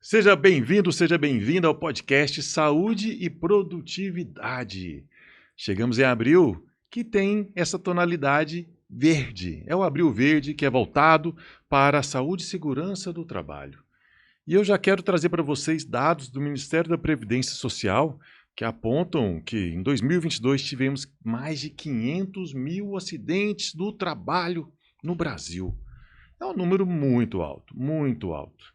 Seja bem-vindo, seja bem-vinda ao podcast Saúde e Produtividade. Chegamos em abril, que tem essa tonalidade verde. É o abril verde que é voltado para a saúde e segurança do trabalho. E eu já quero trazer para vocês dados do Ministério da Previdência Social que apontam que em 2022 tivemos mais de 500 mil acidentes do trabalho no Brasil. É um número muito alto, muito alto.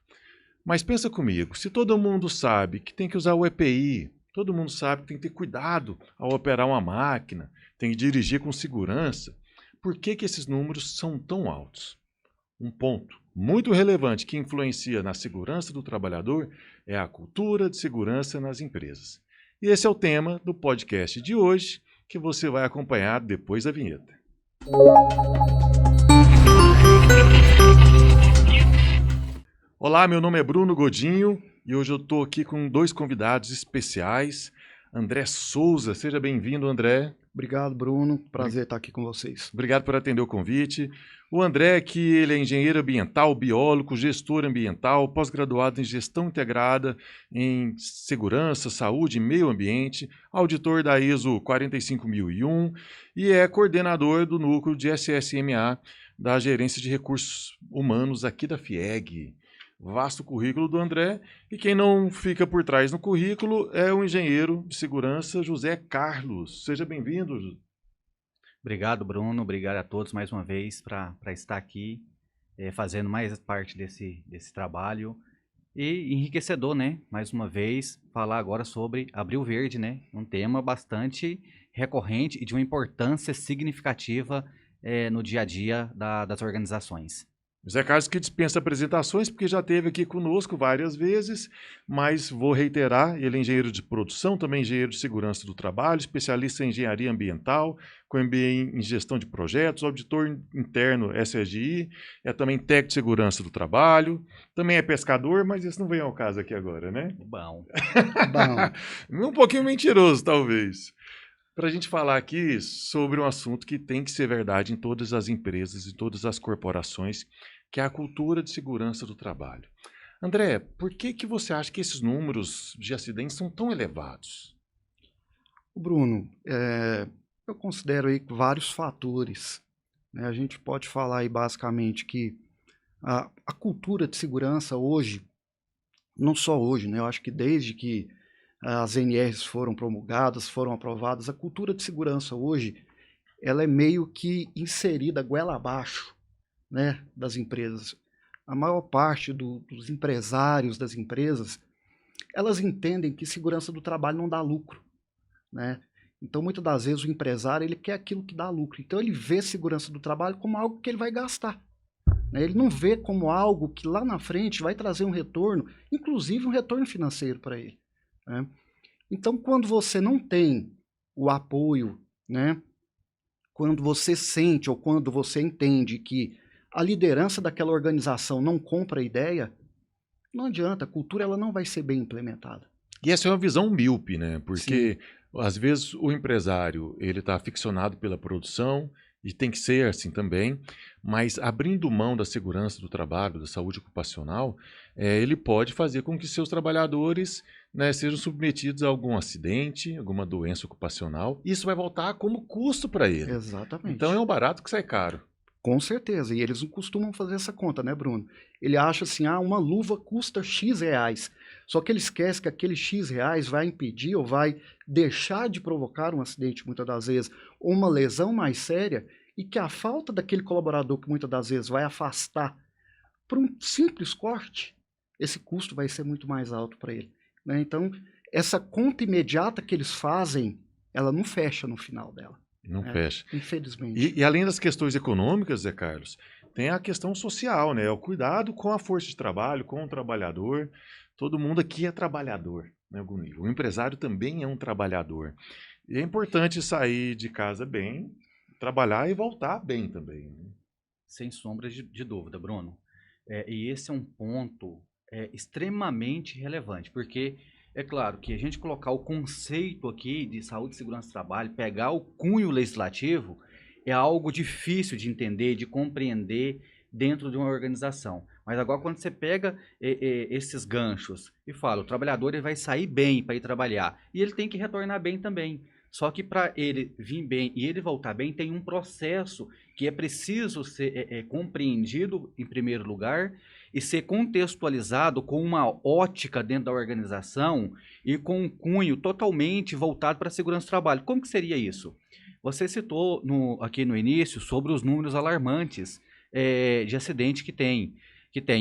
Mas pensa comigo, se todo mundo sabe que tem que usar o EPI, todo mundo sabe que tem que ter cuidado ao operar uma máquina, tem que dirigir com segurança, por que esses números são tão altos? Um ponto muito relevante que influencia na segurança do trabalhador é a cultura de segurança nas empresas. E esse é o tema do podcast de hoje, que você vai acompanhar depois da vinheta. Olá, meu nome é Bruno Godinho e hoje eu estou aqui com dois convidados especiais. André Souza, seja bem-vindo, André. Obrigado, Bruno. Prazer estar aqui com vocês. Obrigado por atender o convite. O André, que ele é engenheiro ambiental, biólogo, gestor ambiental, pós-graduado em gestão integrada em segurança, saúde e meio ambiente, auditor da ISO 45001 e é coordenador do núcleo de SSMA da Gerência de Recursos Humanos aqui da FIEG. Vasto currículo do André, e quem não fica por trás no currículo é o engenheiro de segurança José Carlos. Seja bem-vindo. Obrigado, Bruno. Obrigado a todos mais uma vez para estar aqui fazendo mais parte desse trabalho. E enriquecedor, né? Mais uma vez, falar agora sobre Abril Verde, né? Um tema bastante recorrente e de uma importância significativa no dia a dia das organizações. José Carlos que dispensa apresentações, porque já esteve aqui conosco várias vezes, mas vou reiterar, ele é engenheiro de produção, também engenheiro de segurança do trabalho, especialista em engenharia ambiental, com MBA em gestão de projetos, auditor interno SSGI, é também técnico de segurança do trabalho, também é pescador, mas isso não vem ao caso aqui agora, né? Bom. Um pouquinho mentiroso, talvez. Para a gente falar aqui sobre um assunto que tem que ser verdade em todas as empresas e todas as corporações, que é a cultura de segurança do trabalho. André, por que você acha que esses números de acidentes são tão elevados? Bruno, eu considero aí vários fatores, né? A gente pode falar aí basicamente que a cultura de segurança hoje, não só hoje, né? Eu acho que desde que as NRs foram promulgadas, foram aprovadas, a cultura de segurança hoje, ela é meio que inserida goela abaixo, né, das empresas. A maior parte dos empresários das empresas, elas entendem que segurança do trabalho não dá lucro, né? Então, muitas das vezes, o empresário ele quer aquilo que dá lucro. Então, ele vê segurança do trabalho como algo que ele vai gastar, né? Ele não vê como algo que lá na frente vai trazer um retorno, inclusive um retorno financeiro para ele, né? Então, quando você não tem o apoio, né, quando você sente ou quando você entende que a liderança daquela organização não compra a ideia, não adianta, a cultura ela não vai ser bem implementada. E essa é uma visão míope, né? Porque, às vezes, o empresário ele está aficionado pela produção, e tem que ser assim também, mas abrindo mão da segurança do trabalho, da saúde ocupacional, ele pode fazer com que seus trabalhadores, né, sejam submetidos a algum acidente, alguma doença ocupacional. Isso vai voltar como custo para ele. Exatamente. Então é um barato que sai caro. Com certeza, e eles não costumam fazer essa conta, né, Bruno? Ele acha assim, uma luva custa X reais, só que ele esquece que aquele X reais vai impedir ou vai deixar de provocar um acidente, muitas das vezes, ou uma lesão mais séria, e que a falta daquele colaborador que muitas das vezes vai afastar por um simples corte, esse custo vai ser muito mais alto para ele, né? Então, essa conta imediata que eles fazem, ela não fecha no final dela. Não fecha. Infelizmente. E além das questões econômicas, Zé Carlos, tem a questão social, né? O cuidado com a força de trabalho, com o trabalhador. Todo mundo aqui é trabalhador, né, Gunil? O empresário também é um trabalhador. E é importante sair de casa bem, trabalhar e voltar bem também, né? Sem sombra de dúvida, Bruno. E esse é um ponto extremamente relevante, porque é claro que a gente colocar o conceito aqui de saúde e segurança do trabalho, pegar o cunho legislativo, é algo difícil de entender, de compreender dentro de uma organização. Mas agora quando você pega esses ganchos e fala, o trabalhador ele vai sair bem para ir trabalhar e ele tem que retornar bem também. Só que para ele vir bem e ele voltar bem, tem um processo que é preciso ser compreendido em primeiro lugar e ser contextualizado com uma ótica dentro da organização e com um cunho totalmente voltado para a segurança do trabalho. Como que seria isso? Você citou aqui no início sobre os números alarmantes de acidente que tem.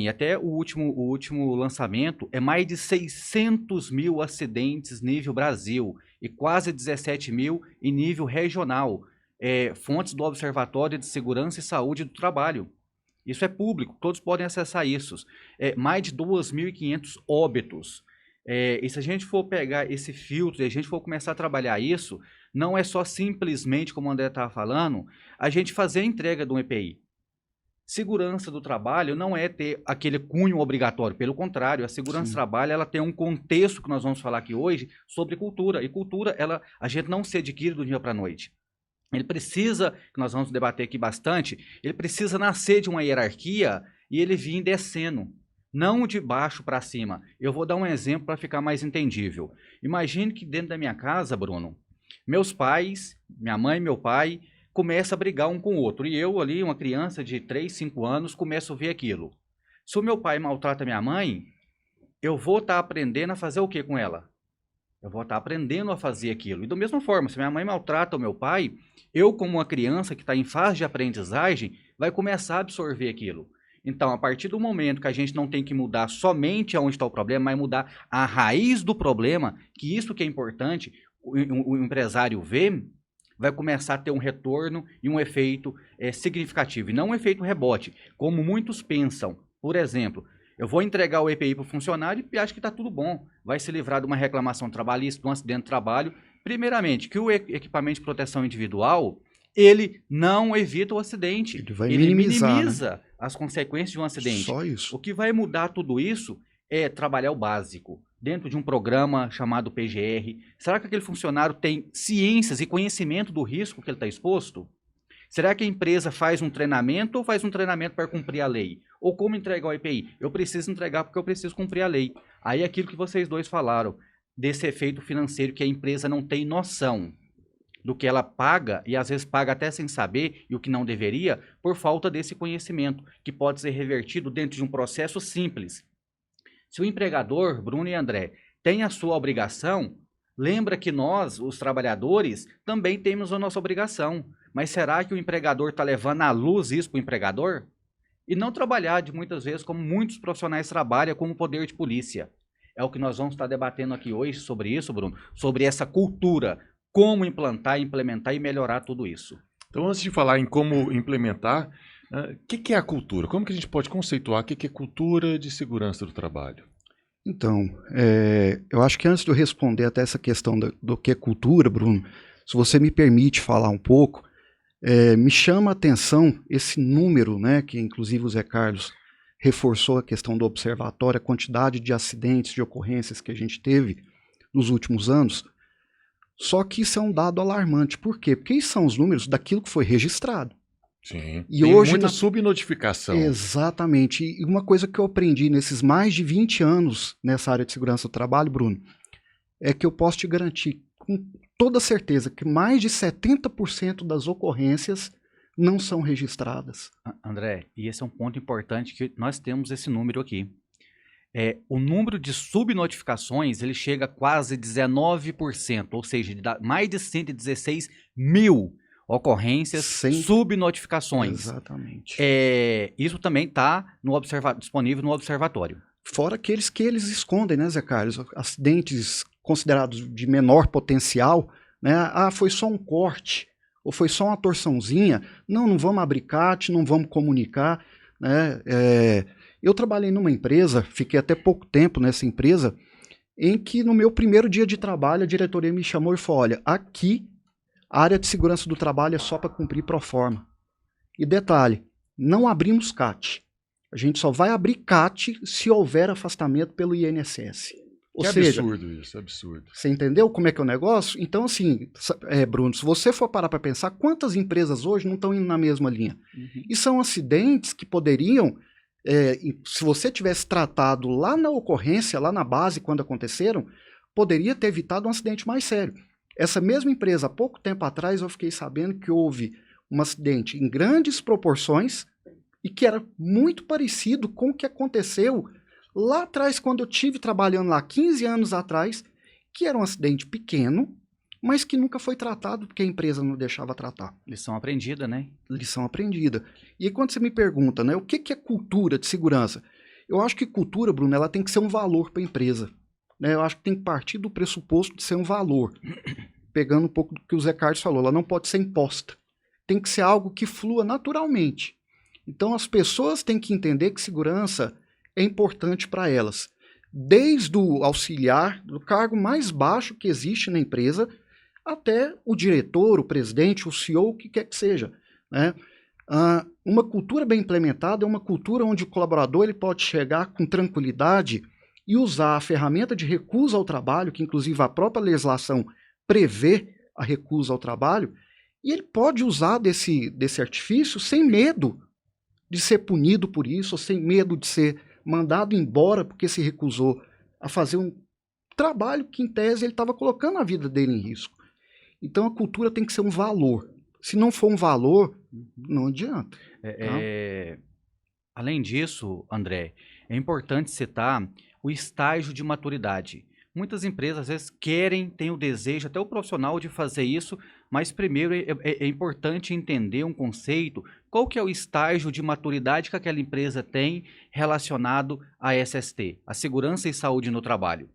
Até o último lançamento é mais de 600 mil acidentes nível Brasil e quase 17 mil em nível regional. Fontes do Observatório de Segurança e Saúde do Trabalho. Isso é público, todos podem acessar isso. Mais de 2.500 óbitos. E se a gente for pegar esse filtro e a gente for começar a trabalhar isso, não é só simplesmente, como o André estava falando, a gente fazer a entrega de um EPI. Segurança do trabalho não é ter aquele cunho obrigatório, pelo contrário, a segurança do trabalho ela tem um contexto que nós vamos falar aqui hoje sobre cultura, e cultura a gente não se adquire do dia para a noite. Ele precisa, que nós vamos debater aqui bastante, ele precisa nascer de uma hierarquia e ele vir descendo, não de baixo para cima. Eu vou dar um exemplo para ficar mais entendível. Imagine que dentro da minha casa, Bruno, meus pais, minha mãe e meu pai, começa a brigar um com o outro. E eu ali, uma criança de 3, 5 anos, começo a ver aquilo. Se o meu pai maltrata minha mãe, eu vou estar aprendendo a fazer o que com ela? Eu vou estar aprendendo a fazer aquilo. E da mesma forma, se minha mãe maltrata o meu pai, eu como uma criança que está em fase de aprendizagem, vai começar a absorver aquilo. Então, a partir do momento que a gente não tem que mudar somente aonde está o problema, mas mudar a raiz do problema, que isso que é importante, o empresário vê, vai começar a ter um retorno e um efeito significativo. E não um efeito rebote, como muitos pensam. Por exemplo, eu vou entregar o EPI para o funcionário e acho que está tudo bom. Vai se livrar de uma reclamação trabalhista, de um acidente de trabalho. Primeiramente, que o equipamento de proteção individual, ele não evita o acidente. Ele minimiza, né? As consequências de um acidente. Só isso. O que vai mudar tudo isso é trabalhar o básico. Dentro de um programa chamado PGR, será que aquele funcionário tem ciências e conhecimento do risco que ele está exposto? Será que a empresa faz um treinamento ou faz um treinamento para cumprir a lei? Ou como entregar o EPI? Eu preciso entregar porque eu preciso cumprir a lei. Aí aquilo que vocês dois falaram, desse efeito financeiro que a empresa não tem noção do que ela paga, e às vezes paga até sem saber, e o que não deveria, por falta desse conhecimento, que pode ser revertido dentro de um processo simples. Se o empregador, Bruno e André, tem a sua obrigação, lembra que nós, os trabalhadores, também temos a nossa obrigação. Mas será que o empregador está levando à luz isso para o empregador? E não trabalhar de muitas vezes como muitos profissionais trabalham como poder de polícia. É o que nós vamos estar debatendo aqui hoje sobre isso, Bruno, sobre essa cultura, como implantar, implementar e melhorar tudo isso. Então, antes de falar em como implementar, o que é a cultura? Como que a gente pode conceituar o que é cultura de segurança do trabalho? Então, eu acho que antes de eu responder até essa questão do que é cultura, Bruno, se você me permite falar um pouco, me chama a atenção esse número, né, que inclusive o Zé Carlos reforçou a questão do observatório, a quantidade de acidentes, de ocorrências que a gente teve nos últimos anos. Só que isso é um dado alarmante. Por quê? Porque isso são os números daquilo que foi registrado. Sim. E tem hoje muita subnotificação. Exatamente. E uma coisa que eu aprendi nesses mais de 20 anos nessa área de segurança do trabalho, Bruno, é que eu posso te garantir com toda certeza que mais de 70% das ocorrências não são registradas. André, e esse é um ponto importante que nós temos esse número aqui. O número de subnotificações ele chega a quase 19%, ou seja, mais de 116 mil ocorrências, subnotificações. Exatamente. Isso também está disponível no observatório. Fora aqueles que eles escondem, né, Zé Carlos? Acidentes considerados de menor potencial, né? Ah, foi só um corte, ou foi só uma torçãozinha. Não vamos abrir CAT, não vamos comunicar, né? Eu trabalhei numa empresa, fiquei até pouco tempo nessa empresa, em que no meu primeiro dia de trabalho a diretoria me chamou e falou, olha, aqui a área de segurança do trabalho é só para cumprir proforma. E detalhe, não abrimos CAT. A gente só vai abrir CAT se houver afastamento pelo INSS. Ou seja, absurdo isso, absurdo. Você entendeu como é que é o negócio? Então, assim, Bruno, se você for parar para pensar, quantas empresas hoje não estão indo na mesma linha? Uhum. E são acidentes que poderiam Se você tivesse tratado lá na ocorrência, lá na base, quando aconteceram, poderia ter evitado um acidente mais sério. Essa mesma empresa, há pouco tempo atrás, eu fiquei sabendo que houve um acidente em grandes proporções e que era muito parecido com o que aconteceu lá atrás, quando eu tive trabalhando lá 15 anos atrás, que era um acidente pequeno, mas que nunca foi tratado porque a empresa não deixava tratar. Lição aprendida, né? Lição aprendida. E aí, quando você me pergunta, né, o que é cultura de segurança? Eu acho que cultura, Bruno, ela tem que ser um valor para a empresa. Né? Eu acho que tem que partir do pressuposto de ser um valor. Pegando um pouco do que o Zé Carlos falou, ela não pode ser imposta. Tem que ser algo que flua naturalmente. Então, as pessoas têm que entender que segurança é importante para elas. Desde o auxiliar, do cargo mais baixo que existe na empresa, até o diretor, o presidente, o CEO, o que quer que seja. Né? Uma cultura bem implementada é uma cultura onde o colaborador ele pode chegar com tranquilidade e usar a ferramenta de recusa ao trabalho, que inclusive a própria legislação prevê a recusa ao trabalho, e ele pode usar desse artifício sem medo de ser punido por isso, ou sem medo de ser mandado embora porque se recusou a fazer um trabalho que, em tese, ele estava colocando a vida dele em risco. Então, a cultura tem que ser um valor. Se não for um valor, não adianta. Além disso, André, é importante citar o estágio de maturidade. Muitas empresas, às vezes, têm o desejo, até o profissional, de fazer isso, mas primeiro é importante entender um conceito, qual que é o estágio de maturidade que aquela empresa tem relacionado à SST, a Segurança e Saúde no Trabalho.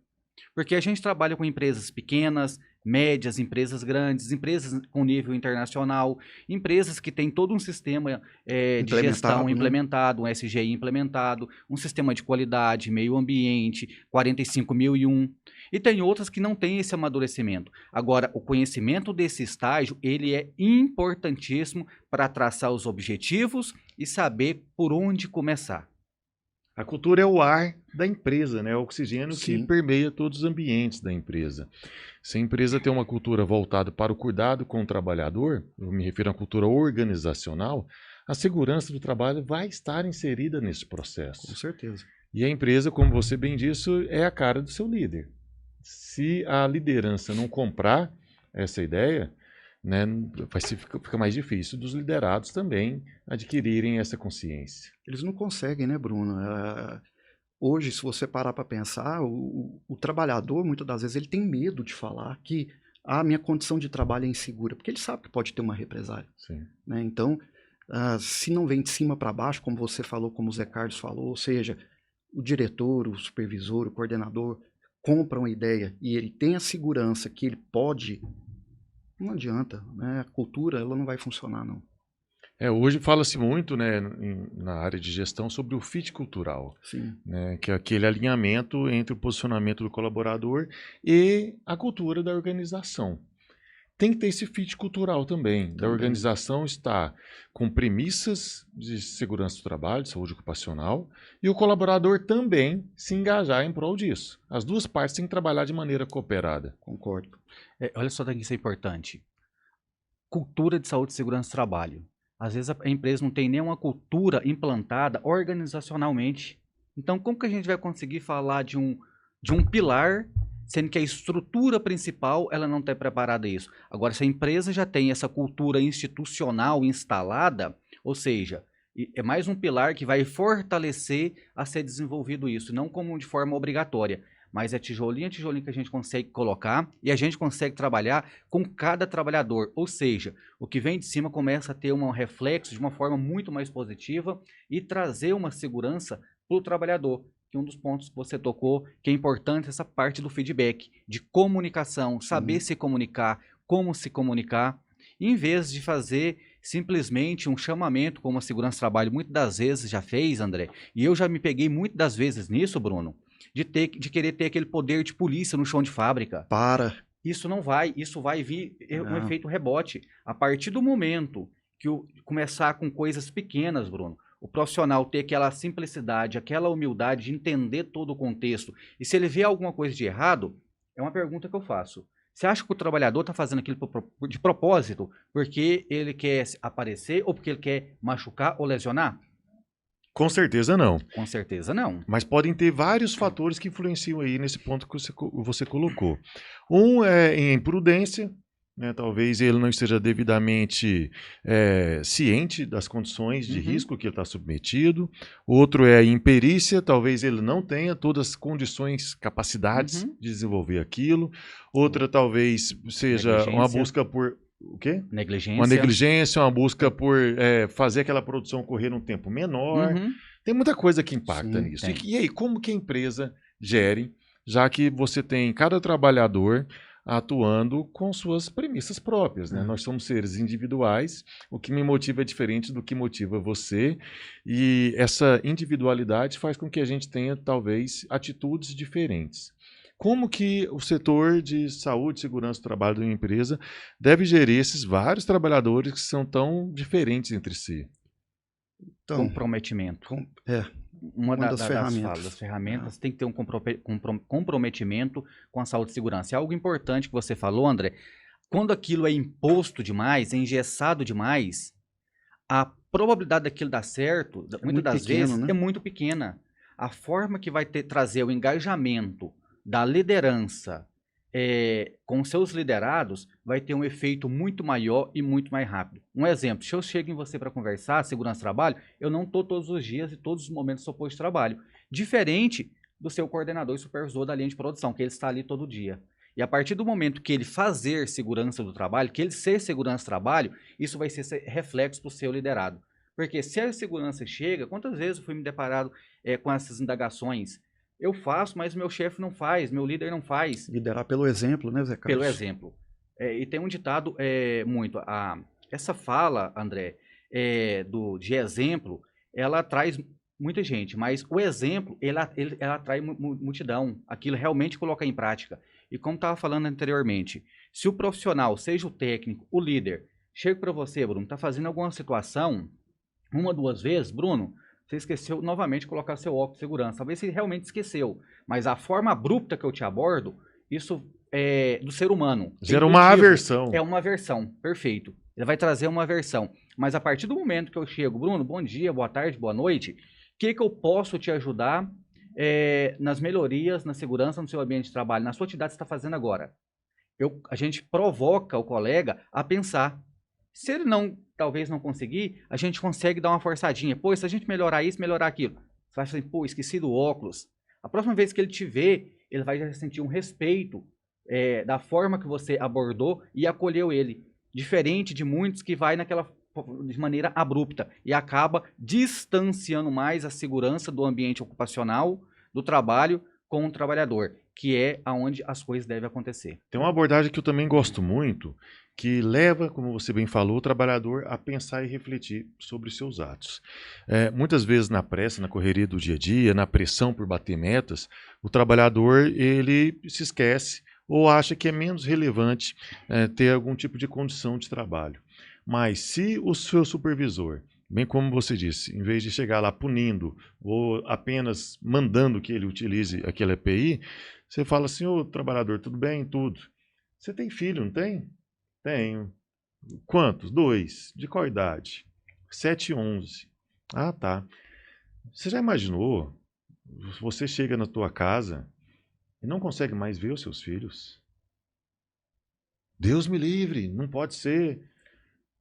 Porque a gente trabalha com empresas pequenas, médias, empresas grandes, empresas com nível internacional, empresas que têm todo um sistema de gestão implementado, um SGI implementado, um sistema de qualidade, meio ambiente, 45001. E tem outras que não têm esse amadurecimento. Agora, o conhecimento desse estágio, ele é importantíssimo para traçar os objetivos e saber por onde começar. A cultura é o ar da empresa, né? É o oxigênio Sim. que permeia todos os ambientes da empresa. Se a empresa tem uma cultura voltada para o cuidado com o trabalhador, eu me refiro à cultura organizacional, a segurança do trabalho vai estar inserida nesse processo. Com certeza. E a empresa, como você bem disse, é a cara do seu líder. Se a liderança não comprar essa ideia, né, fica mais difícil dos liderados também adquirirem essa consciência. Eles não conseguem, né, Bruno? Hoje, se você parar para pensar, o trabalhador, muitas das vezes, ele tem medo de falar que a minha condição de trabalho é insegura, porque ele sabe que pode ter uma represália. Sim. Né? Então, se não vem de cima para baixo, como você falou, como o Zé Carlos falou, ou seja, o diretor, o supervisor, o coordenador compram a ideia e ele tem a segurança que ele pode, não adianta, né? A cultura ela não vai funcionar, não. Hoje fala-se muito, né, na área de gestão sobre o fit cultural, Sim. né, que é aquele alinhamento entre o posicionamento do colaborador e a cultura da organização. Tem que ter esse fit cultural também. Da organização estar com premissas de segurança do trabalho, de saúde ocupacional, e o colaborador também se engajar em prol disso. As duas partes têm que trabalhar de maneira cooperada. Concordo. Olha só, que isso é importante. Cultura de saúde e segurança do trabalho. Às vezes a empresa não tem nenhuma cultura implantada organizacionalmente. Então, como que a gente vai conseguir falar de um pilar, sendo que a estrutura principal ela não está preparada a isso? Agora, se a empresa já tem essa cultura institucional instalada, ou seja, é mais um pilar que vai fortalecer a ser desenvolvido isso, não como de forma obrigatória. Mas é tijolinho a tijolinho que a gente consegue colocar e a gente consegue trabalhar com cada trabalhador. Ou seja, o que vem de cima começa a ter um reflexo de uma forma muito mais positiva e trazer uma segurança para o trabalhador. Que um dos pontos que você tocou, que é importante, essa parte do feedback, de comunicação, saber se comunicar, como se comunicar, em vez de fazer simplesmente um chamamento, como a segurança do trabalho muitas das vezes já fez, André, e eu já me peguei muitas das vezes nisso, Bruno, de querer ter aquele poder de polícia no chão de fábrica. Isso não vai, isso vai vir um efeito rebote. A partir do momento que começar com coisas pequenas, Bruno, o profissional ter aquela simplicidade, aquela humildade de entender todo o contexto, e se ele vê alguma coisa de errado, é uma pergunta que eu faço. Você acha que o trabalhador está fazendo aquilo de propósito porque ele quer aparecer ou porque ele quer machucar ou lesionar? Com certeza não. Com certeza não. Mas podem ter vários fatores que influenciam aí nesse ponto que você colocou. Um é em imprudência, né? Talvez ele não esteja devidamente ciente das condições de risco que ele está submetido. Outro é a imperícia, talvez ele não tenha todas as condições, capacidades de desenvolver aquilo. Outra talvez seja uma busca por... O quê? Negligência. Uma negligência, uma busca por fazer aquela produção correr num tempo menor. Tem muita coisa que impacta nisso. E aí, como que a empresa gere, já que você tem cada trabalhador atuando com suas premissas próprias, né? Nós somos seres individuais, o que me motiva é diferente do que motiva você, e essa individualidade faz com que a gente tenha, talvez, atitudes diferentes. Como que o setor de saúde e segurança do trabalho de uma empresa deve gerir esses vários trabalhadores que são tão diferentes entre si? Então, comprometimento. Uma das ferramentas tem que ter um comprometimento com a saúde e segurança. É algo importante que você falou, André. Quando aquilo é imposto demais, é engessado demais, a probabilidade daquilo dar certo, muitas das vezes, é muito pequena. A forma que vai trazer o engajamento da liderança com seus liderados vai ter um efeito muito maior e muito mais rápido. Um exemplo, se eu chego em você para conversar, segurança do trabalho, eu não estou todos os dias e todos os momentos do posto de trabalho. Diferente do seu coordenador e supervisor da linha de produção, que ele está ali todo dia. E a partir do momento que ele fazer segurança do trabalho, que ele ser segurança do trabalho, isso vai ser reflexo para o seu liderado. Porque se a segurança chega, quantas vezes eu fui me deparado com essas indagações? Eu faço, mas meu chefe não faz, meu líder não faz. Liderar pelo exemplo, né, Zé Carlos? Pelo exemplo. E tem um ditado muito. Essa fala, André, de exemplo, ela traz muita gente, mas o exemplo, ela atrai multidão. Aquilo realmente coloca em prática. E como estava falando anteriormente, se o profissional, seja o técnico, o líder, chega para você, Bruno, está fazendo alguma situação, uma, duas vezes, Bruno, você esqueceu novamente de colocar seu óculos de segurança. Talvez você realmente esqueceu. Mas a forma abrupta que eu te abordo, isso é do ser humano. Gera uma aversão. É uma aversão, perfeito. Ele vai trazer uma aversão. Mas a partir do momento que eu chego, Bruno, bom dia, boa tarde, boa noite, o que eu posso te ajudar nas melhorias, na segurança no seu ambiente de trabalho, na sua atividade que você está fazendo agora? A gente provoca o colega a pensar. Se ele talvez não conseguir, a gente consegue dar uma forçadinha. Pô, se a gente melhorar isso, melhorar aquilo. Você vai falar assim, pô, esqueci do óculos. A próxima vez que ele te ver, ele vai já sentir um respeito da forma que você abordou e acolheu ele. Diferente de muitos que vai de maneira abrupta e acaba distanciando mais a segurança do ambiente ocupacional, do trabalho com o trabalhador, que é aonde as coisas devem acontecer. Tem uma abordagem que eu também gosto muito, que leva, como você bem falou, o trabalhador a pensar e refletir sobre seus atos. Muitas vezes na pressa, na correria do dia a dia, na pressão por bater metas, o trabalhador ele se esquece ou acha que é menos relevante ter algum tipo de condição de trabalho. Mas se o seu supervisor, bem como você disse, em vez de chegar lá punindo ou apenas mandando que ele utilize aquela EPI, você fala assim, ô trabalhador, tudo bem? Tudo. Você tem filho, não tem? Tenho. Quantos? 2. De qual idade? 7 e 11. Ah, tá. Você já imaginou? Você chega na tua casa e não consegue mais ver os seus filhos? Deus me livre, não pode ser.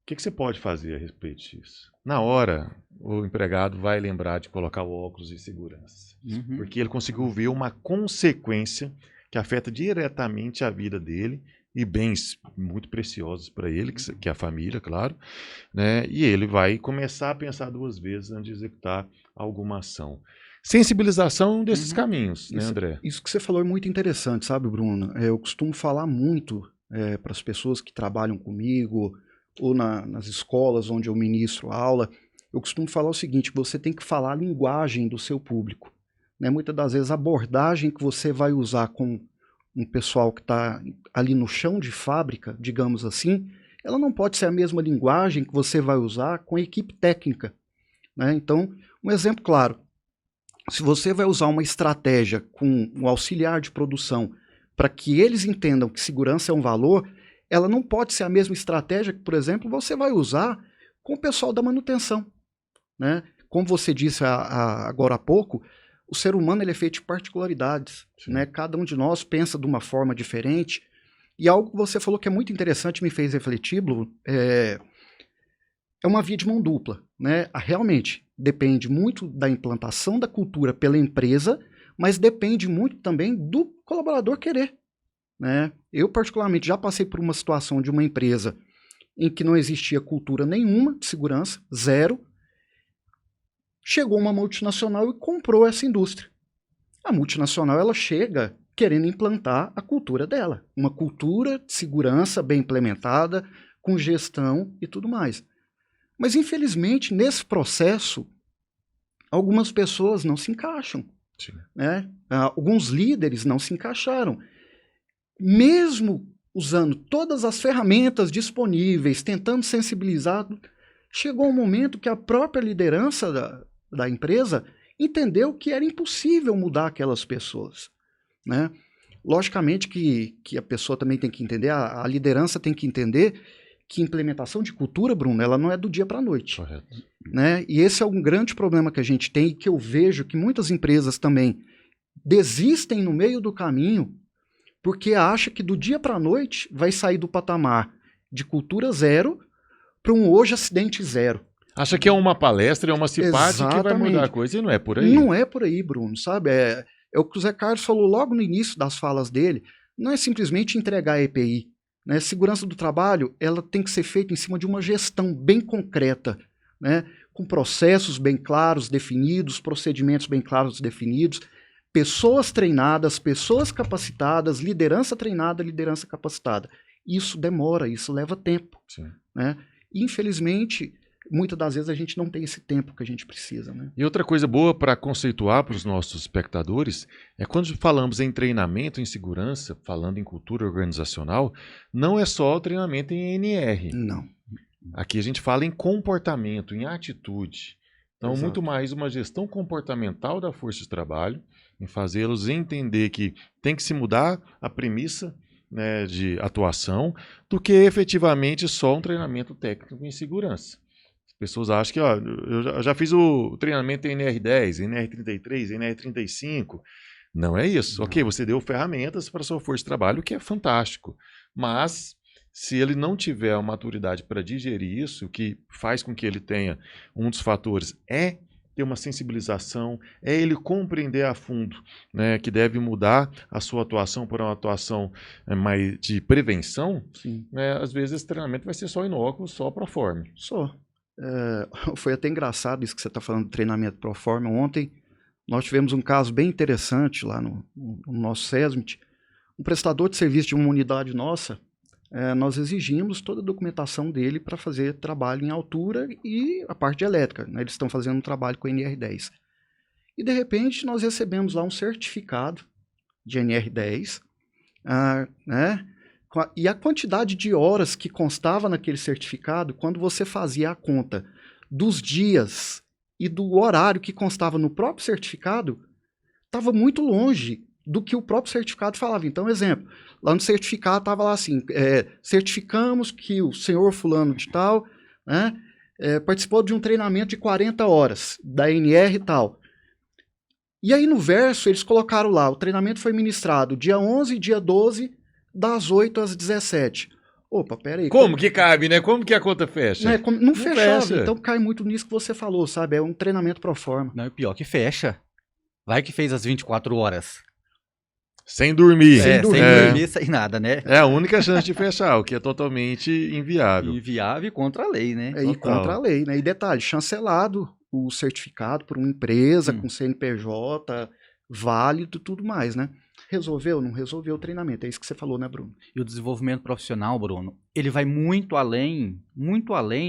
O que você pode fazer a respeito disso? Na hora, o empregado vai lembrar de colocar o óculos de segurança. Porque ele conseguiu ver uma consequência que afeta diretamente a vida dele e bens muito preciosos para ele, que é a família, claro, né? E ele vai começar a pensar 2 vezes antes de executar alguma ação. Sensibilização desses caminhos, né, André? Isso que você falou é muito interessante, sabe, Bruno? Eu costumo falar muito para as pessoas que trabalham comigo ou nas escolas onde eu ministro aula, eu costumo falar o seguinte, você tem que falar a linguagem do seu público. Né? Muitas das vezes a abordagem que você vai usar com um pessoal que está ali no chão de fábrica, digamos assim, ela não pode ser a mesma linguagem que você vai usar com a equipe técnica. Né? Então, um exemplo claro, se você vai usar uma estratégia com o auxiliar de produção para que eles entendam que segurança é um valor, ela não pode ser a mesma estratégia que, por exemplo, você vai usar com o pessoal da manutenção. Né? como você disse agora há pouco, o ser humano ele é feito de particularidades, né? Cada um de nós pensa de uma forma diferente. E algo que você falou que é muito interessante, me fez refletir, Blue, é uma via de mão dupla, né? Realmente, depende muito da implantação da cultura pela empresa, mas depende muito também do colaborador querer, né? Eu, particularmente, já passei por uma situação de uma empresa em que não existia cultura nenhuma de segurança, zero. Chegou uma multinacional e comprou essa indústria. A multinacional, ela chega querendo implantar a cultura dela. Uma cultura de segurança bem implementada, com gestão e tudo mais. Mas, infelizmente, nesse processo, algumas pessoas não se encaixam. Né? Alguns líderes não se encaixaram. Mesmo usando todas as ferramentas disponíveis, tentando sensibilizar, chegou um momento que a própria liderança da empresa entendeu que era impossível mudar aquelas pessoas. Né? Logicamente que a pessoa também tem que entender, a liderança tem que entender que implementação de cultura, Bruno, ela não é do dia para a noite. Correto. Né? E esse é um grande problema que a gente tem e que eu vejo que muitas empresas também desistem no meio do caminho porque acham que do dia para a noite vai sair do patamar de cultura zero para um hoje acidente zero. Acha que é uma palestra, é uma cipate que vai mudar a coisa e não é por aí. Não é por aí, Bruno, sabe? É o que o Zé Carlos falou logo no início das falas dele, não é simplesmente entregar a EPI. Né? Segurança do trabalho, ela tem que ser feita em cima de uma gestão bem concreta, né? Com processos bem claros, definidos, procedimentos bem claros, definidos, pessoas treinadas, pessoas capacitadas, liderança treinada, liderança capacitada. Isso demora, isso leva tempo. Né? E, infelizmente, muitas das vezes a gente não tem esse tempo que a gente precisa. Né? E outra coisa boa para conceituar para os nossos espectadores é quando falamos em treinamento em segurança, falando em cultura organizacional, não é só o treinamento em NR. Não. Aqui a gente fala em comportamento, em atitude. Então, Exato. Muito mais uma gestão comportamental da força de trabalho, em fazê-los entender que tem que se mudar a premissa, né, de atuação, do que efetivamente só um treinamento técnico em segurança. As pessoas acham que eu já fiz o treinamento em NR10, NR33, NR35. Não é isso. Não. Ok, você deu ferramentas para a sua força de trabalho, o que é fantástico. Mas se ele não tiver a maturidade para digerir isso, o que faz com que ele tenha um dos fatores é ter uma sensibilização, é ele compreender a fundo, né, que deve mudar a sua atuação por uma atuação mais de prevenção, né, às vezes esse treinamento vai ser só inócuo, só pro forma. Só. Foi até engraçado isso que você está falando do treinamento pro forma. Ontem nós tivemos um caso bem interessante lá no nosso SESMIT. Um prestador de serviço de uma unidade nossa, nós exigimos toda a documentação dele para fazer trabalho em altura e a parte de elétrica. Né? Eles estão fazendo um trabalho com NR10. E, de repente, nós recebemos lá um certificado de NR10, né? E a quantidade de horas que constava naquele certificado, quando você fazia a conta dos dias e do horário que constava no próprio certificado, estava muito longe do que o próprio certificado falava. Então, exemplo, lá no certificado estava lá assim, certificamos que o senhor fulano de tal, né, participou de um treinamento de 40 horas, da NR e tal. E aí no verso eles colocaram lá, o treinamento foi ministrado dia 11 e dia 12, das 8 às 17. Opa, peraí. Como que cabe, né? Como que a conta fecha? Não fechava, fecha. Então cai muito nisso que você falou, sabe? É um treinamento pro forma. Não, é pior que fecha. Vai que fez as 24 horas. Sem dormir. Sem dormir, sem nada, né? É a única chance de fechar, o que é totalmente inviável. Inviável e contra a lei, né? E contra a lei, né? E detalhe, chancelado o certificado por uma empresa com CNPJ, válido e tudo mais, né? Resolveu? Não resolveu o treinamento. É isso que você falou, né, Bruno? E o desenvolvimento profissional, Bruno, ele vai muito além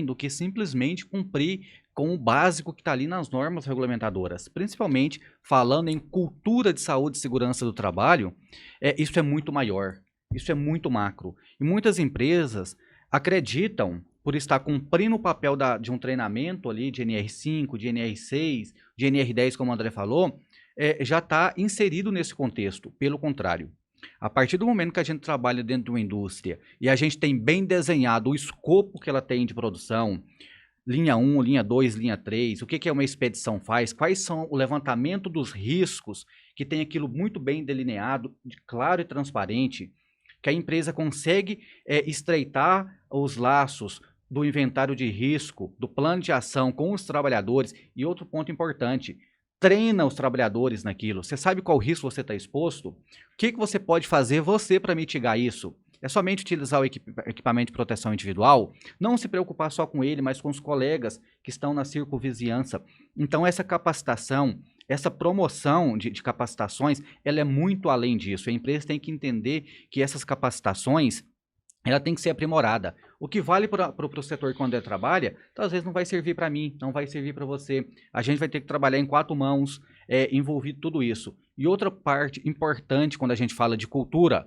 do que simplesmente cumprir com o básico que está ali nas normas regulamentadoras. Principalmente falando em cultura de saúde e segurança do trabalho, isso é muito maior, isso é muito macro. E muitas empresas acreditam, por estar cumprindo o papel de um treinamento ali de NR5, de NR6, de NR10, como o André falou, já está inserido nesse contexto. Pelo contrário, a partir do momento que a gente trabalha dentro de uma indústria e a gente tem bem desenhado o escopo que ela tem de produção, linha 1, linha 2, linha 3, o que que uma expedição faz, quais são o levantamento dos riscos, que tem aquilo muito bem delineado, claro e transparente, que a empresa consegue estreitar os laços do inventário de risco, do plano de ação com os trabalhadores. E outro ponto importante, treina os trabalhadores naquilo. Você sabe qual risco você está exposto? O que que você pode fazer você para mitigar isso? É somente utilizar o equipamento de proteção individual? Não se preocupar só com ele, mas com os colegas que estão na circunvizinhança. Então, essa capacitação, essa promoção de capacitações, ela é muito além disso. A empresa tem que entender que essas capacitações, ela tem que ser aprimorada. O que vale para o setor quando ele trabalha, às vezes não vai servir para mim, não vai servir para você. A gente vai ter que trabalhar em 4 mãos, envolvido tudo isso. E outra parte importante quando a gente fala de cultura,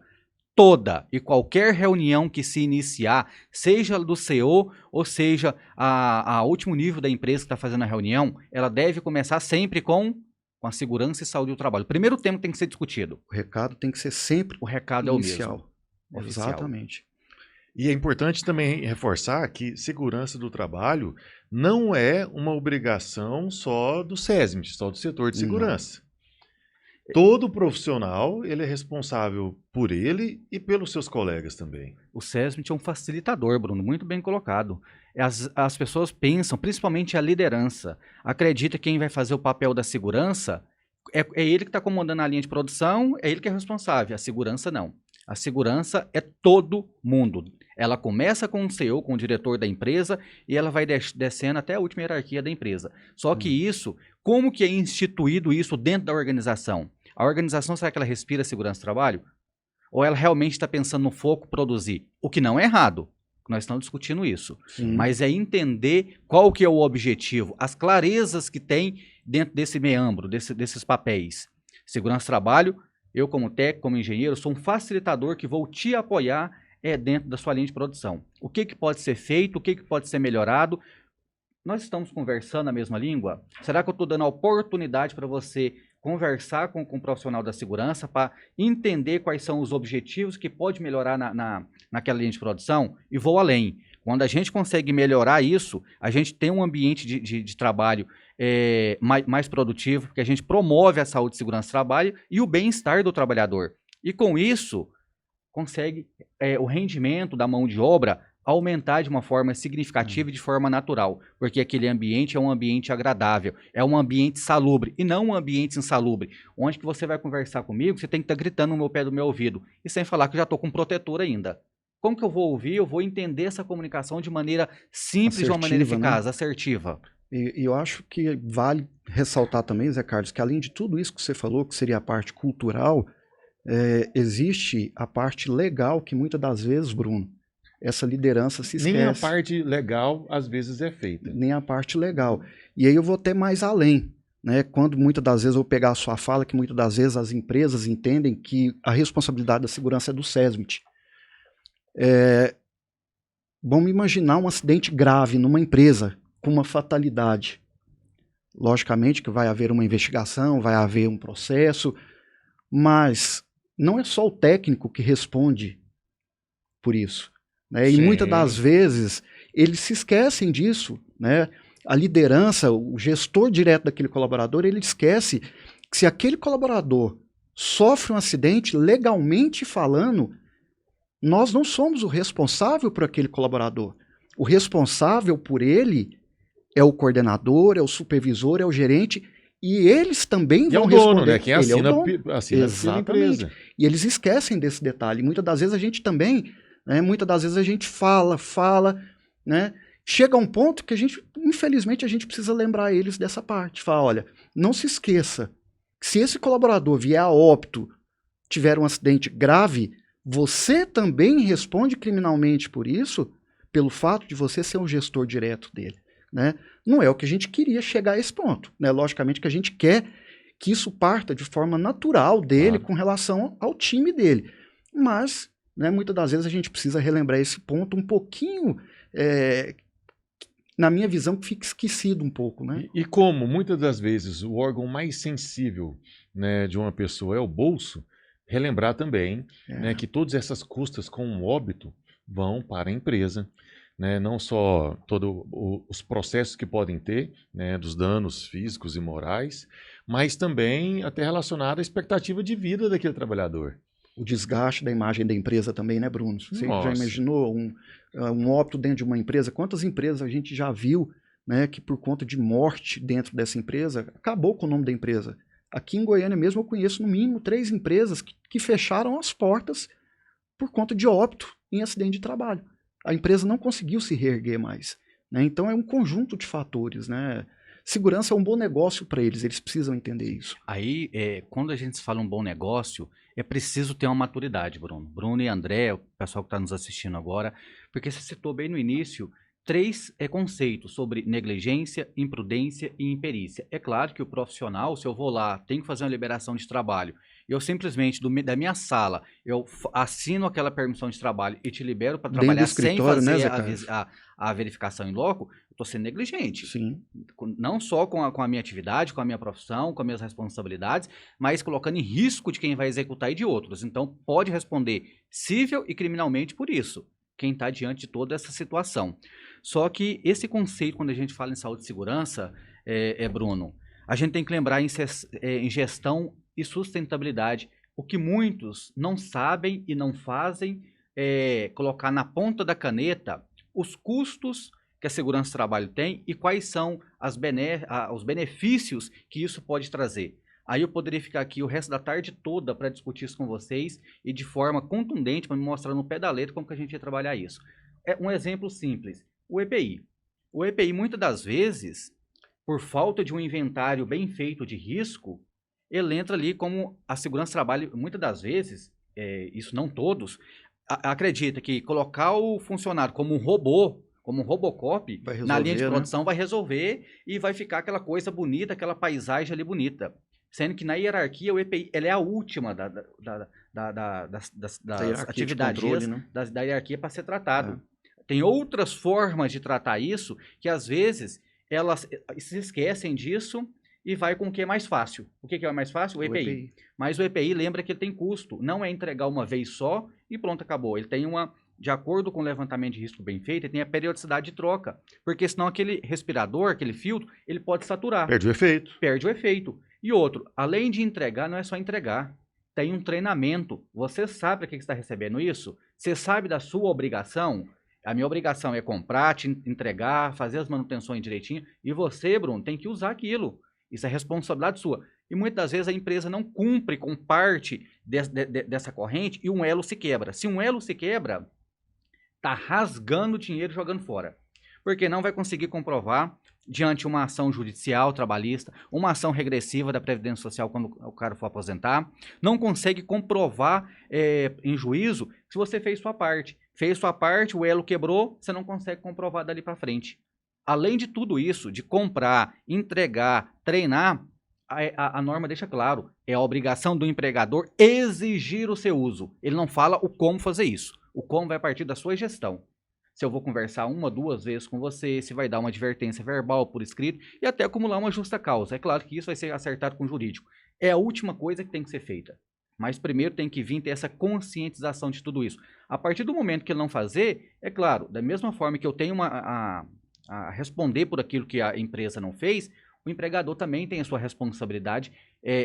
toda e qualquer reunião que se iniciar, seja do CEO ou seja a último nível da empresa que está fazendo a reunião, ela deve começar sempre com a segurança e saúde do trabalho. O primeiro tema tem que ser discutido. O recado tem que ser sempre o recado inicial. É o mesmo. Oficial. Exatamente. E é importante também reforçar que segurança do trabalho não é uma obrigação só do SESMIT, só do setor de segurança. Todo profissional, ele é responsável por ele e pelos seus colegas também. O SESMIT é um facilitador, Bruno, muito bem colocado. As pessoas pensam, principalmente a liderança, acredita que quem vai fazer o papel da segurança é ele que está comandando a linha de produção, é ele que é responsável. A segurança não. A segurança é todo mundo. Ela começa com o CEO, com o diretor da empresa, e ela vai descendo até a última hierarquia da empresa. Só que isso, como que é instituído isso dentro da organização? A organização, será que ela respira segurança do trabalho? Ou ela realmente está pensando no foco produzir? O que não é errado. Nós estamos discutindo isso. Sim. Mas é entender qual que é o objetivo, as clarezas que tem dentro desse meandro, desses papéis. Segurança do trabalho, eu como técnico, como engenheiro, sou um facilitador que vou te apoiar dentro da sua linha de produção. O que pode ser feito, o que pode ser melhorado. Nós estamos conversando a mesma língua? Será que eu estou dando a oportunidade para você conversar com um profissional da segurança para entender quais são os objetivos que pode melhorar naquela linha de produção? E vou além. Quando a gente consegue melhorar isso, a gente tem um ambiente de trabalho mais produtivo, porque a gente promove a saúde e segurança do trabalho e o bem-estar do trabalhador. E com isso, consegue o rendimento da mão de obra aumentar de uma forma significativa e de forma natural, porque aquele ambiente é um ambiente agradável, é um ambiente salubre e não um ambiente insalubre, onde que você vai conversar comigo, você tem que estar gritando no meu pé do meu ouvido, e sem falar que eu já estou com protetor ainda. Como que eu vou ouvir? Eu vou entender essa comunicação de maneira simples, de uma maneira eficaz, assertiva. E eu acho que vale ressaltar também, Zé Carlos, que além de tudo isso que você falou, que seria a parte cultural, existe a parte legal que muitas das vezes, Bruno, essa liderança se esquece. Nem a parte legal às vezes é feita. Nem a parte legal. E aí eu vou até mais além, né? Quando muitas das vezes eu vou pegar a sua fala, que muitas das vezes as empresas entendem que a responsabilidade da segurança é do SESMIT. Vamos imaginar um acidente grave numa empresa com uma fatalidade. Logicamente que vai haver uma investigação, vai haver um processo, mas não é só o técnico que responde por isso. Né? E muitas das vezes eles se esquecem disso. Né? A liderança, o gestor direto daquele colaborador, ele esquece que se aquele colaborador sofre um acidente, legalmente falando, nós não somos o responsável por aquele colaborador. O responsável por ele é o coordenador, é o supervisor, é o gerente, e eles também vão responder. Dono, né? Quem assina, assina a empresa. E eles esquecem desse detalhe. Muitas das vezes a gente também, né, muitas das vezes a gente fala, né? Chega a um ponto que a gente, infelizmente, a gente precisa lembrar eles dessa parte. Fala, olha, não se esqueça, que se esse colaborador vier a óbito, tiver um acidente grave, você também responde criminalmente por isso, pelo fato de você ser um gestor direto dele. Né? Não é o que a gente queria chegar a esse ponto. Né? Logicamente que a gente quer que isso parta de forma natural dele, com relação ao time dele. Mas, né, muitas das vezes a gente precisa relembrar esse ponto um pouquinho, na minha visão, que fica esquecido um pouco. Né? E como muitas das vezes o órgão mais sensível, né, de uma pessoa é o bolso, relembrar também, né, que todas essas custas com o óbito vão para a empresa. né, não só todos os processos que podem ter, né, dos danos físicos e morais, mas também até relacionado à expectativa de vida daquele trabalhador. O desgaste da imagem da empresa também, né, Bruno? Você já Nossa. imaginou um óbito dentro de uma empresa? Quantas empresas a gente já viu, né, que por conta de morte dentro dessa empresa, acabou com o nome da empresa? Aqui em Goiânia mesmo eu conheço no mínimo 3 empresas que fecharam as portas por conta de óbito em acidente de trabalho. A empresa não conseguiu se reerguer mais, né? Então é um conjunto de fatores, né? Segurança é um bom negócio para eles precisam entender isso. Aí, quando a gente fala um bom negócio, é preciso ter uma maturidade, Bruno. Bruno e André, o pessoal que está nos assistindo agora, porque você citou bem no início 3 conceitos sobre negligência, imprudência e imperícia. É claro que o profissional, se eu vou lá, tenho que fazer uma liberação de trabalho, eu simplesmente, da minha sala, eu assino aquela permissão de trabalho e te libero para Dentro do trabalhar sem escritório, né, fazer Zé Carlos? a verificação em loco, eu estou sendo negligente. Sim. Não só com a minha atividade, com a minha profissão, com as minhas responsabilidades, mas colocando em risco de quem vai executar e de outros. Então, pode responder civil e criminalmente por isso, quem está diante de toda essa situação. Só que esse conceito, quando a gente fala em saúde e segurança, Bruno, a gente tem que lembrar em gestão e sustentabilidade, o que muitos não sabem e não fazem colocar na ponta da caneta os custos que a segurança do trabalho tem e quais são os benefícios que isso pode trazer. Aí eu poderia ficar aqui o resto da tarde toda para discutir isso com vocês e de forma contundente para me mostrar no pé da letra como que a gente ia trabalhar isso. É um exemplo simples, o EPI. O EPI, muitas das vezes, por falta de um inventário bem feito de risco, ele entra ali como a segurança do trabalho, muitas das vezes, isso não todos, acredita que colocar o funcionário como um robô, como um Robocop, na linha de produção, né, vai resolver e vai ficar aquela coisa bonita, aquela paisagem ali bonita. Sendo que na hierarquia o EPI ela é a última das atividades controle, né, da hierarquia para ser tratado. Tem outras formas de tratar isso que às vezes elas se esquecem disso e vai com o que é mais fácil. O que é mais fácil? O EPI. Mas o EPI lembra que ele tem custo. Não é entregar uma vez só e pronto, acabou. Ele tem de acordo com o levantamento de risco bem feito, ele tem a periodicidade de troca. Porque senão aquele respirador, aquele filtro, ele pode saturar. Perde o efeito. Perde o efeito. E outro, além de entregar, não é só entregar. Tem um treinamento. Você sabe para que você está recebendo isso? Você sabe da sua obrigação? A minha obrigação é comprar, te entregar, fazer as manutenções direitinho. E você, Bruno, tem que usar aquilo. Isso é responsabilidade sua. E muitas das vezes a empresa não cumpre com parte dessa corrente e um elo se quebra. Se um elo se quebra, está rasgando dinheiro e jogando fora. Porque não vai conseguir comprovar diante de uma ação judicial, trabalhista, uma ação regressiva da Previdência Social quando o cara for aposentar. Não consegue comprovar em juízo se você fez sua parte. Fez sua parte, o elo quebrou, você não consegue comprovar dali para frente. Além de tudo isso, de comprar, entregar, treinar, a norma deixa claro, é a obrigação do empregador exigir o seu uso. Ele não fala o como fazer isso. O como vai partir da sua gestão. Se eu vou conversar 1, 2 vezes com você, se vai dar uma advertência verbal por escrito e até acumular uma justa causa. É claro que isso vai ser acertado com o jurídico. É a última coisa que tem que ser feita. Mas primeiro tem que vir ter essa conscientização de tudo isso. A partir do momento que ele não fazer, é claro, da mesma forma que eu tenho a responder por aquilo que a empresa não fez, o empregador também tem a sua responsabilidade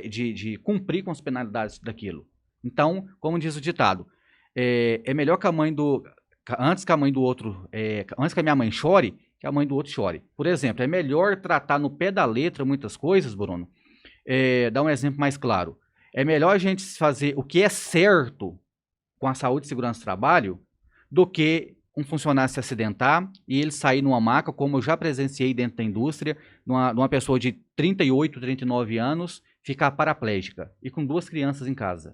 de cumprir com as penalidades daquilo. Então, como diz o ditado, é melhor que a mãe antes que a mãe do outro, antes que a minha mãe chore, que a mãe do outro chore. Por exemplo, é melhor tratar no pé da letra muitas coisas, Bruno. Dar um exemplo mais claro. É melhor a gente fazer o que é certo com a saúde e segurança do trabalho do que um funcionário se acidentar e ele sair numa maca, como eu já presenciei dentro da indústria, numa pessoa de 38, 39 anos, ficar paraplégica e com 2 crianças em casa.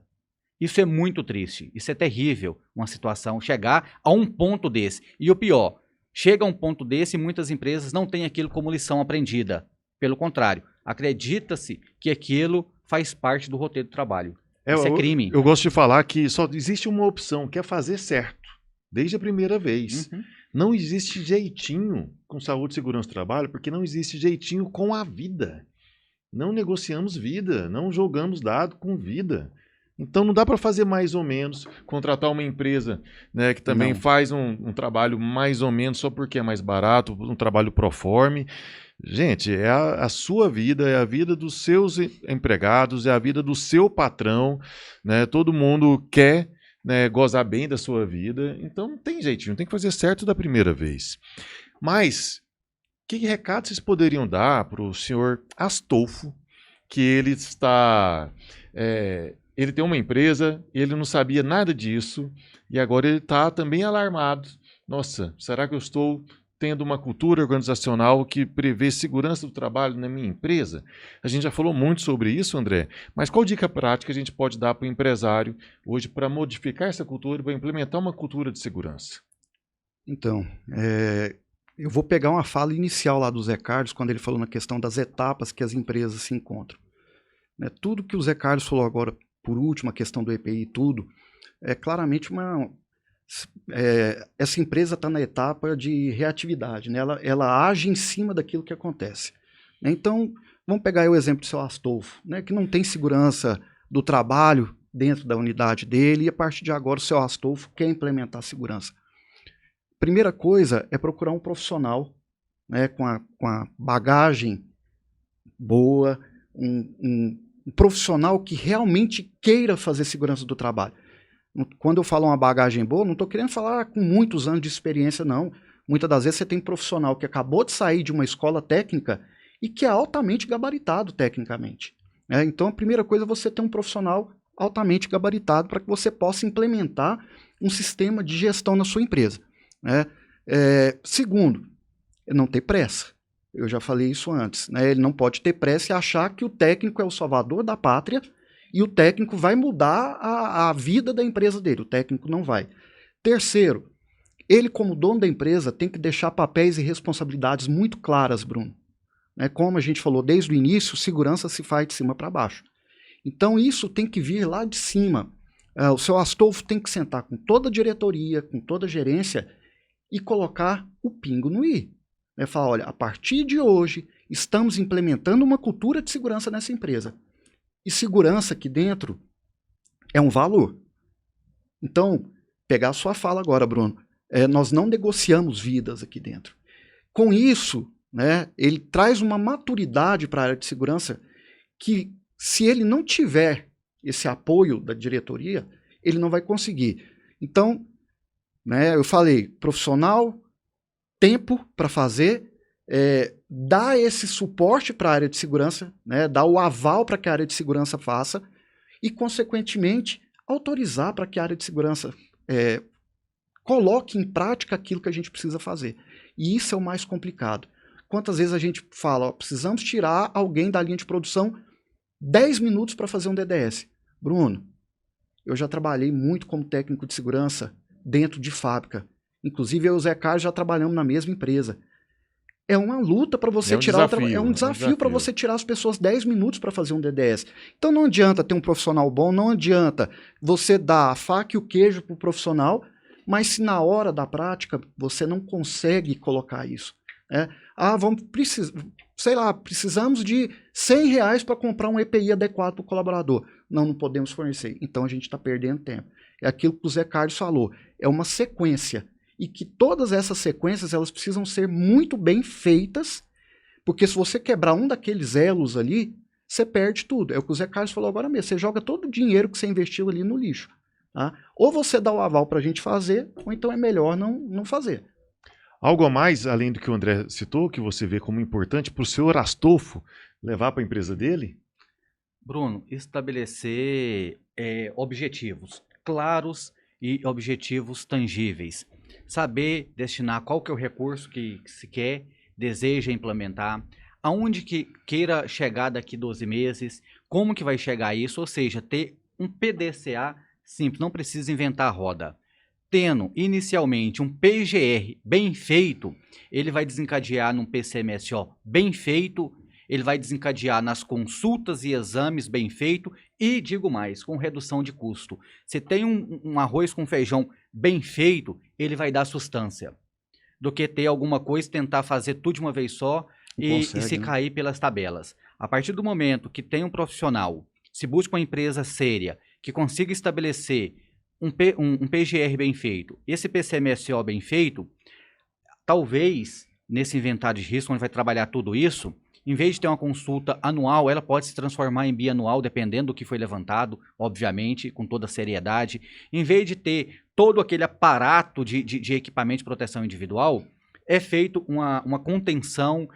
Isso é muito triste, isso é terrível, uma situação, chegar a um ponto desse. E o pior, chega a um ponto desse e muitas empresas não têm aquilo como lição aprendida. Pelo contrário, acredita-se que aquilo faz parte do roteiro do trabalho. Isso é crime. Eu gosto de falar que só existe uma opção, que é fazer certo, desde a primeira vez. Uhum. Não existe jeitinho com saúde e segurança do trabalho, porque não existe jeitinho com a vida. Não negociamos vida, não jogamos dado com vida. Então não dá para fazer mais ou menos, contratar uma empresa, né, que também Não. faz um trabalho mais ou menos só porque é mais barato, um trabalho proforme. Gente, é a sua vida, é a vida dos seus empregados, é a vida do seu patrão, né? Todo mundo quer, né, gozar bem da sua vida, então não tem jeitinho, tem que fazer certo da primeira vez. Mas que recado vocês poderiam dar para o senhor Astolfo, que ele está, ele tem uma empresa, ele não sabia nada disso e agora ele está também alarmado. Nossa, será que eu estou tendo uma cultura organizacional que prevê segurança do trabalho na minha empresa? A gente já falou muito sobre isso, André, mas qual dica prática a gente pode dar para o empresário hoje para modificar essa cultura, para implementar uma cultura de segurança? Então, eu vou pegar uma fala inicial lá do Zé Carlos, quando ele falou na questão das etapas que as empresas se encontram. Né, tudo que o Zé Carlos falou agora, por último, a questão do EPI e tudo, é claramente essa empresa está na etapa de reatividade, né? Ela age em cima daquilo que acontece. Então, vamos pegar aí o exemplo do seu Astolfo, né, que não tem segurança do trabalho dentro da unidade dele e a partir de agora o seu Astolfo quer implementar segurança. Primeira coisa é procurar um profissional, né, com a bagagem boa, um profissional que realmente queira fazer segurança do trabalho. Quando eu falo uma bagagem boa, não estou querendo falar com muitos anos de experiência, não. Muitas das vezes você tem um profissional que acabou de sair de uma escola técnica e que é altamente gabaritado tecnicamente. Né? Então, a primeira coisa é você ter um profissional altamente gabaritado para que você possa implementar um sistema de gestão na sua empresa. Né? Segundo, não ter pressa. Eu já falei isso antes. Né? Ele não pode ter pressa e achar que o técnico é o salvador da pátria e o técnico vai mudar a vida da empresa dele. O técnico não vai. Terceiro, ele como dono da empresa tem que deixar papéis e responsabilidades muito claras, Bruno. Né? Como a gente falou desde o início, segurança se faz de cima para baixo. Então isso tem que vir lá de cima. O seu Astolfo tem que sentar com toda a diretoria, com toda a gerência e colocar o pingo no i. Falar, olha, a partir de hoje estamos implementando uma cultura de segurança nessa empresa. E segurança aqui dentro é um valor. Então, pegar a sua fala agora, Bruno, nós não negociamos vidas aqui dentro. Com isso, né, ele traz uma maturidade para a área de segurança que, se ele não tiver esse apoio da diretoria, ele não vai conseguir. Então, né, eu falei, profissional, tempo para fazer, dar esse suporte para a área de segurança, né, dar o aval para que a área de segurança faça e, consequentemente, autorizar para que a área de segurança coloque em prática aquilo que a gente precisa fazer. E isso é o mais complicado. Quantas vezes a gente fala, precisamos tirar alguém da linha de produção 10 minutos para fazer um DDS. Bruno, eu já trabalhei muito como técnico de segurança dentro de fábrica. Inclusive, eu e o Zé Carlos já trabalhamos na mesma empresa. É uma luta para você tirar... É um desafio para você tirar as pessoas 10 minutos para fazer um DDS. Então não adianta ter um profissional bom, não adianta você dar a faca e o queijo para o profissional, mas se na hora da prática você não consegue colocar isso. Precisamos de R$100 para comprar um EPI adequado para o colaborador. Não podemos fornecer. Então a gente está perdendo tempo. É aquilo que o Zé Carlos falou. É uma sequência. E que todas essas sequências elas precisam ser muito bem feitas, porque se você quebrar um daqueles elos ali, você perde tudo. É o que o Zé Carlos falou agora mesmo. Você joga todo o dinheiro que você investiu ali no lixo. Tá? Ou você dá o aval para a gente fazer, ou então é melhor não fazer. Algo a mais, além do que o André citou, que você vê como importante para o senhor Astolfo levar para a empresa dele? Bruno, estabelecer objetivos claros e objetivos tangíveis. Saber destinar qual que é o recurso que se quer, deseja implementar, aonde que queira chegar daqui 12 meses, como que vai chegar isso, ou seja, ter um PDCA simples, não precisa inventar a roda. Tendo inicialmente um PGR bem feito, ele vai desencadear num PCMSO bem feito, ele vai desencadear nas consultas e exames bem feito e, digo mais, com redução de custo. Se tem um arroz com feijão bem feito, ele vai dar sustância. Do que ter alguma coisa, tentar fazer tudo de uma vez só e se cair pelas tabelas. A partir do momento que tem um profissional, se busca uma empresa séria, que consiga estabelecer um PGR bem feito, esse PCMSO bem feito, talvez nesse inventário de risco, onde vai trabalhar tudo isso, em vez de ter uma consulta anual, ela pode se transformar em bianual, dependendo do que foi levantado, obviamente, com toda a seriedade. Em vez de ter todo aquele aparato de equipamento de proteção individual, é feito uma contenção,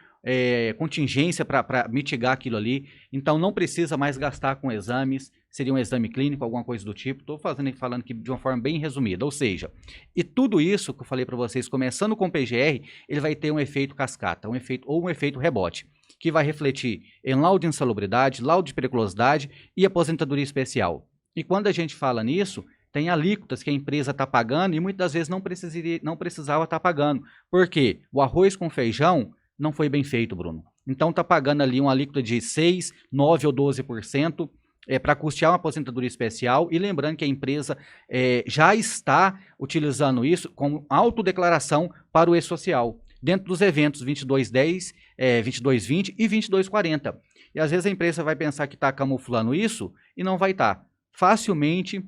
contingência para mitigar aquilo ali. Então, não precisa mais gastar com exames, seria um exame clínico, alguma coisa do tipo. Estou falando aqui de uma forma bem resumida. Ou seja, e tudo isso que eu falei para vocês, começando com o PGR, ele vai ter um efeito cascata, um efeito rebote, que vai refletir em laudo de insalubridade, laudo de periculosidade e aposentadoria especial. E quando a gente fala nisso, tem alíquotas que a empresa está pagando e muitas das vezes não precisava estar pagando. Por quê? O arroz com feijão não foi bem feito, Bruno. Então está pagando ali uma alíquota de 6%, 9% ou 12%, para custear uma aposentadoria especial, e lembrando que a empresa já está utilizando isso como autodeclaração para o E-Social, dentro dos eventos 2210, 2220 e 2240. E às vezes a empresa vai pensar que está camuflando isso e não vai estar. Facilmente,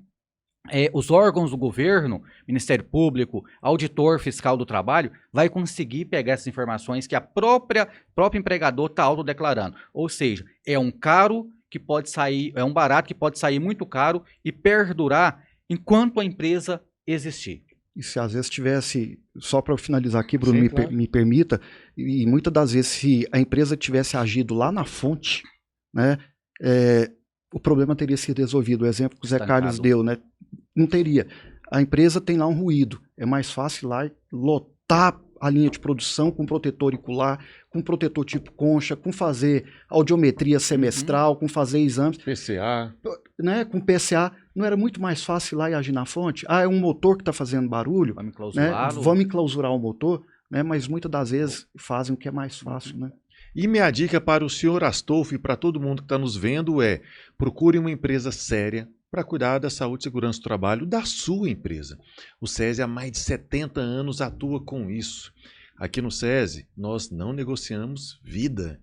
os órgãos do governo, Ministério Público, Auditor Fiscal do Trabalho, vai conseguir pegar essas informações que a próprio empregador está autodeclarando. Ou seja, é um barato que pode sair muito caro e perdurar enquanto a empresa existir. E se às vezes tivesse, só para finalizar aqui, Bruno, Sim, claro. me permita, e muitas das vezes se a empresa tivesse agido lá na fonte, né, o problema teria sido resolvido. O exemplo que o Zé Carlos deu, né, não teria. A empresa tem lá um ruído, é mais fácil ir lá lotar a linha de produção com protetor ocular, com protetor tipo concha, com fazer audiometria semestral, com fazer exames. PCA. Né, com PCA, não era muito mais fácil ir lá e agir na fonte? Ah, é um motor que está fazendo barulho, vamos enclausurar o motor, né, mas muitas das vezes fazem o que é mais fácil. Né? E minha dica para o senhor Astolfo e para todo mundo que está nos vendo é: procure uma empresa séria para cuidar da saúde e segurança do trabalho da sua empresa. O SESI há mais de 70 anos atua com isso. Aqui no SESI, nós não negociamos vida.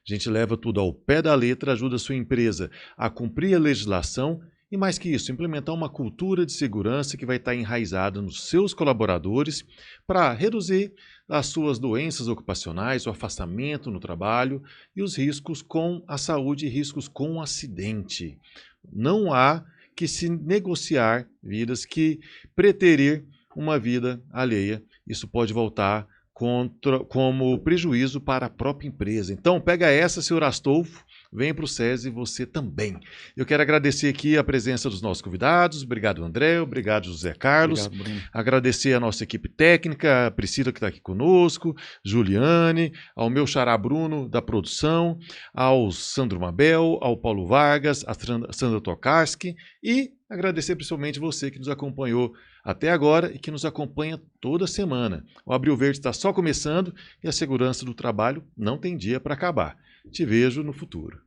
A gente leva tudo ao pé da letra, ajuda a sua empresa a cumprir a legislação e, mais que isso, implementar uma cultura de segurança que vai estar enraizada nos seus colaboradores para reduzir as suas doenças ocupacionais, o afastamento no trabalho e os riscos com a saúde e riscos com o acidente. Não há que se negociar vidas, que preterir uma vida alheia. Isso pode voltar como prejuízo para a própria empresa. Então, pega essa, senhor Astolfo, vem para o SESI você também. Eu quero agradecer aqui a presença dos nossos convidados. Obrigado, André. Obrigado, José Carlos. Obrigado, Bruno. Agradecer a nossa equipe técnica, a Priscila que está aqui conosco, Juliane, ao meu xará Bruno da produção, ao Sandro Mabel, ao Paulo Vargas, a Sandra Tokarski, e agradecer principalmente você que nos acompanhou até agora e que nos acompanha toda semana. O Abril Verde está só começando e a segurança do trabalho não tem dia para acabar. Te vejo no futuro.